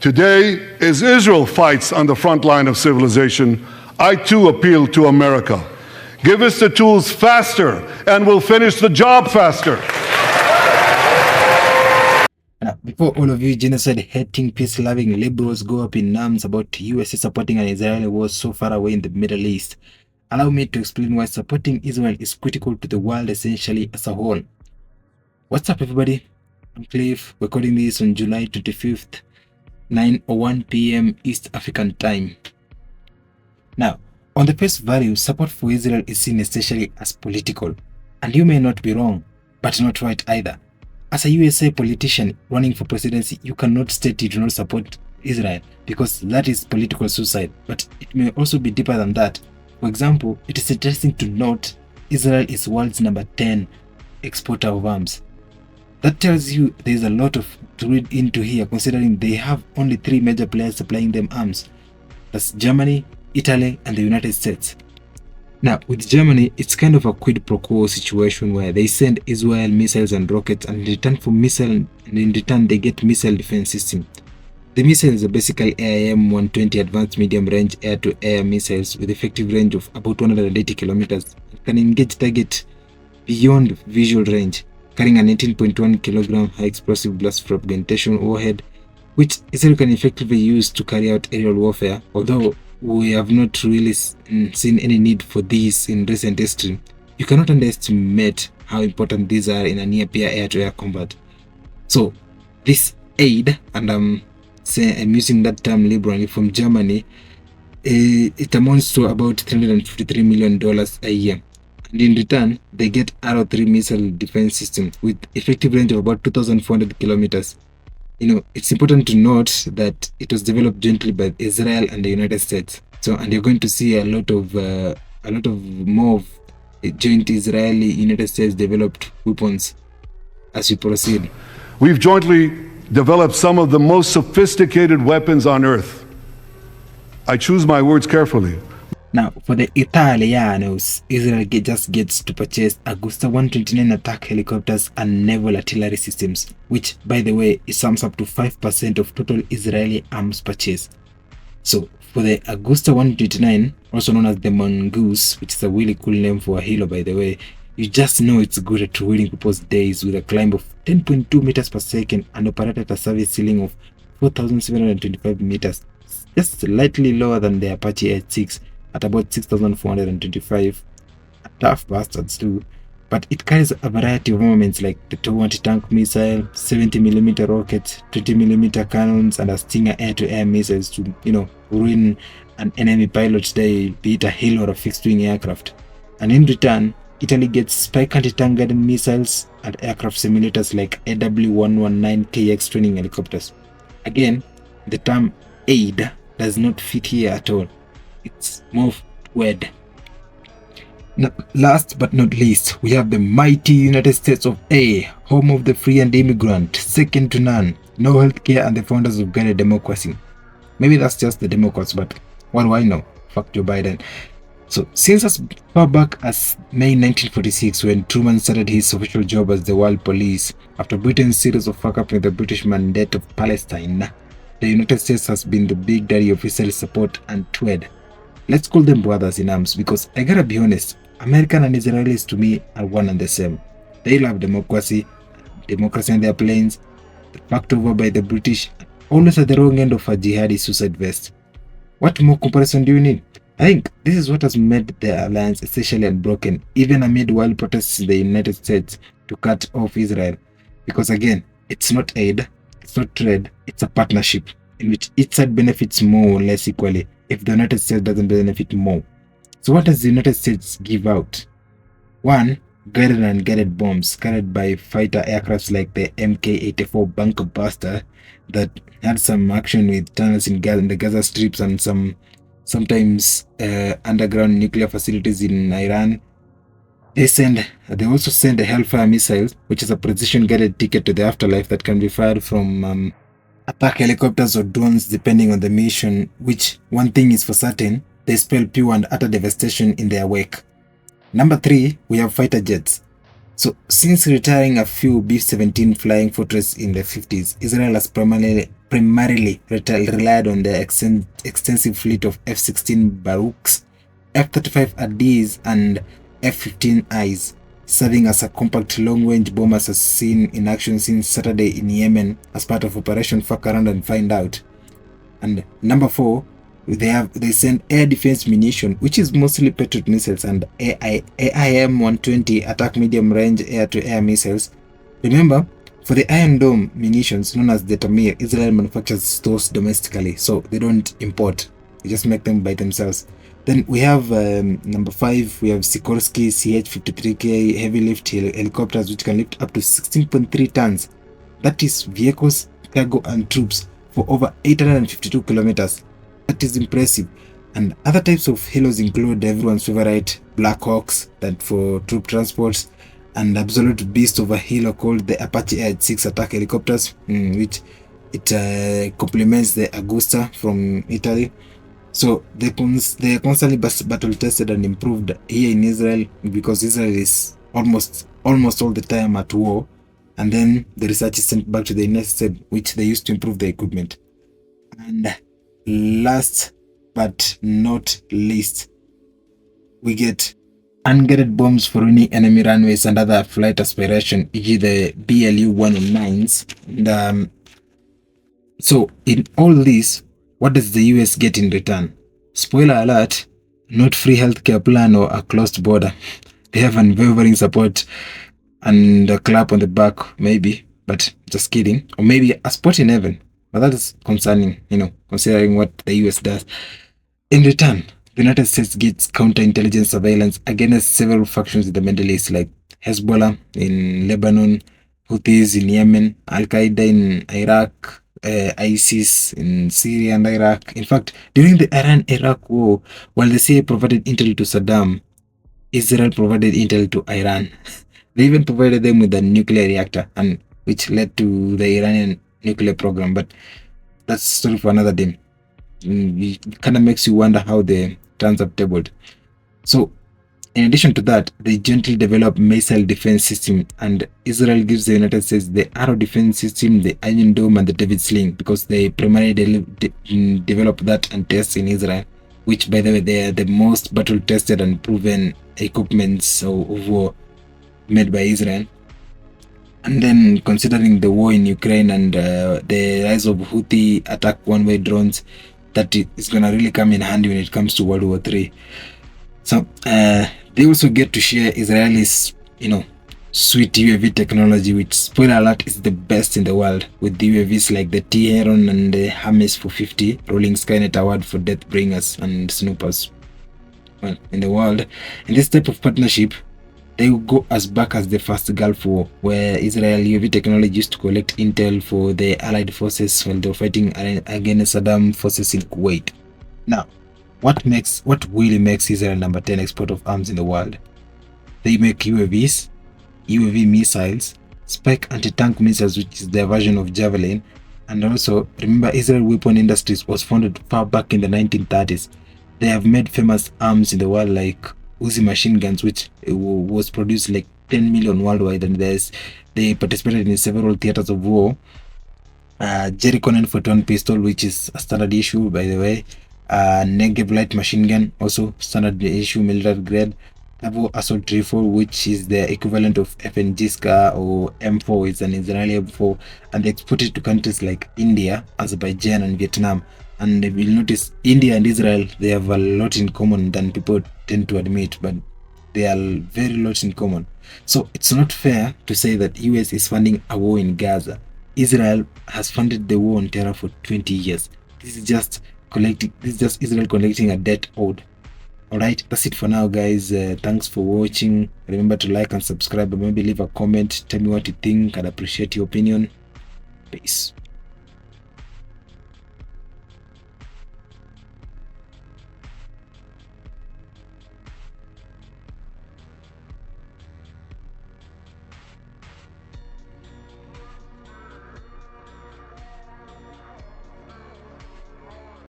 Today, as Israel fights on the front line of civilization, I too appeal to America. Give us the tools faster, and we'll finish the job faster. Now, before all of you genocide-hating, peace-loving liberals go up in arms about USA supporting an Israeli war so far away in the Middle East, allow me to explain why supporting Israel is critical to the world essentially as a whole. What's up, everybody? I'm Cliff, recording this on July 25th, 9:01 p.m. East African time. Now, on the face value, support for Israel is seen essentially as political, and you may not be wrong, but not right either. As a USA politician running for presidency, you cannot state you do not support Israel because that is political suicide, but it may also be deeper than that. For example, it is interesting to note Israel is world's number 10 exporter of arms. That tells you there is a lot to read into here, considering they have only 3 major players supplying them arms. That's Germany, Italy, and the United States. Now, with Germany, it's kind of a quid pro quo situation where they send Israel missiles and rockets, and in return they get missile defense system. The missiles are basically AIM-120 advanced medium-range air-to-air missiles with effective range of about 180 kilometers. It can engage target beyond visual range, carrying a 19.1 kilogram high explosive blast fragmentation warhead, which Israel can effectively use to carry out aerial warfare, although we have not really seen any need for these in recent history. You cannot underestimate how important these are in a near-peer air-to-air combat. So, this aid, and I'm using that term liberally, from Germany, it amounts to about $353 million a year. And in return, they get Arrow 3 missile defense system with effective range of about 2,400 kilometers. You know, it's important to note that it was developed jointly by Israel and the United States. So, and you're going to see a lot of more of joint Israeli-United States developed weapons as we proceed. We've jointly developed some of the most sophisticated weapons on Earth. I choose my words carefully. Now, for the Italianos, Israel just gets to purchase Agusta 129 attack helicopters and naval artillery systems, which, by the way, it sums up to 5% of total Israeli arms purchase. So, for the Agusta 129, also known as the Mongoose, which is a really cool name for a helo, by the way, you just know it's good at ruining people's days with a climb of 10.2 meters per second and operate at a service ceiling of 4,725 meters, just slightly lower than the Apache H6. At about 6,425, tough bastards too, but it carries a variety of armaments like the 2 anti-tank missile, 70mm rockets, 20mm cannons, and a Stinger air-to-air missiles to, ruin an enemy pilot's day, be it a hill or a fixed-wing aircraft. And in return, Italy gets Spike anti-tank guided missiles and aircraft simulators like AW119KX training helicopters. Again, the term aid does not fit here at all. It's more word. Now, last but not least, we have the mighty United States of A, home of the free and immigrant, second to none, no healthcare, and the founders of guided democracy. Maybe that's just the Democrats, but what do I know? Fuck Joe Biden. So, since as far back as May 1946, when Truman started his official job as the world police, after Britain's series of fuck-up with the British Mandate of Palestine, the United States has been the big daddy of Israeli support and trade. Let's call them brothers in arms, because I gotta be honest, American and Israelis to me are one and the same. They love democracy on their planes, fucked over by the British, always at the wrong end of a jihadi suicide vest. What more comparison do you need? I think this is what has made the alliance essentially unbroken, even amid wild protests in the United States to cut off Israel. Because again, it's not aid, it's not trade, it's a partnership in which each side benefits more or less equally, if the United States doesn't benefit more. So what does the United States give out? 1. Guided and unguided bombs carried by fighter aircrafts like the Mk-84 bunker buster that had some action with tunnels in the Gaza Strips and sometimes underground nuclear facilities in Iran. They also send a Hellfire missile, which is a precision-guided ticket to the afterlife that can be fired from attack helicopters or drones depending on the mission, which, one thing is for certain, they spell pure and utter devastation in their wake. Number 3, we have fighter jets. So, since retiring a few B-17 Flying Fortress in the 50s, Israel has primarily relied on the extensive fleet of F-16 Baruchs, F-35RDs, and F-15Is, serving as a compact long-range bombers as seen in action since Saturday in Yemen as part of Operation Fuck Around and Find Out. And number 4, they send air defense munition, which is mostly Patriot missiles and AIM-120 attack medium-range air-to-air missiles. Remember, for the Iron Dome munitions known as the Tamir, Israel manufactures those domestically, so they don't import. They just make them by themselves. Then we have number 5, we have Sikorsky CH-53K heavy lift helicopters, which can lift up to 16.3 tons. That is vehicles, cargo, and troops for over 852 kilometers. That is impressive. And other types of helos include everyone's favorite Black Hawks, that for troop transports, and absolute beast of a helo called the Apache AH-6 attack helicopters, which it complements the Agusta from Italy. So they are constantly battle tested and improved here in Israel, because Israel is almost all the time at war, and then the research is sent back to the United States, which they use to improve the equipment. And last but not least, we get unguided bombs for any enemy runways and other flight aspiration, e.g. the BLU-109s. And so in all this, what does the US get in return? Spoiler alert, not free healthcare plan or a closed border. They have unwavering support and a clap on the back, maybe, but just kidding. Or maybe a spot in heaven. But that is concerning, considering what the US does. In return, the United States gets counterintelligence surveillance against several factions in the Middle East, like Hezbollah in Lebanon, Houthis in Yemen, Al-Qaeda in Iraq, ISIS in Syria and Iraq. In fact, during the Iran-Iraq war, while the CIA provided intel to Saddam, Israel provided intel to Iran. They even provided them with a nuclear reactor, and which led to the Iranian nuclear program. But that's a story for another day. It kind of makes you wonder how the turns up tabled. So, in addition to that, they jointly develop missile defense system, and Israel gives the United States the Arrow defense system, the Iron Dome, and the David Sling, because they primarily develop that and test in Israel, which, by the way, they are the most battle-tested and proven equipments of war made by Israel. And then, considering the war in Ukraine and the rise of Houthi attack one-way drones, that is going to really come in handy when it comes to World War III. So, they also get to share Israelis, sweet UAV technology, which, spoiler alert, is the best in the world, with the UAVs like the T-Heron and the Hermes 450, rolling Skynet Award for Death Bringers and Snoopers, in the world. In this type of partnership, they will go as back as the first Gulf War, where Israel UAV technology used to collect intel for the Allied forces while they were fighting against Saddam forces in Kuwait. Now, what really makes Israel number 10 exporter of arms in the world? They make UAVs, UAV missiles, Spike anti-tank missiles, which is their version of Javelin, and also, remember, Israel Weapon Industries was founded far back in the 1930s. They have made famous arms in the world like Uzi machine guns, which was produced like 10 million worldwide, and they participated in several theaters of war. Jericho 941 pistol, which is a standard issue, by the way. Negev light machine gun, also standard issue, military grade. Tavo assault rifle, which is the equivalent of FNGSCA or M4, is an Israeli M4, and they export it to countries like India, Azerbaijan, and Vietnam. And you'll notice India and Israel, they have a lot in common than people tend to admit, but they are very lot in common. So it's not fair to say that US is funding a war in Gaza. Israel has funded the war on terror for 20 years. This is just Israel collecting a debt owed. Alright, that's it for now, guys. Thanks for watching. Remember to like and subscribe, and maybe leave a comment. Tell me what you think. I'd appreciate your opinion. Peace.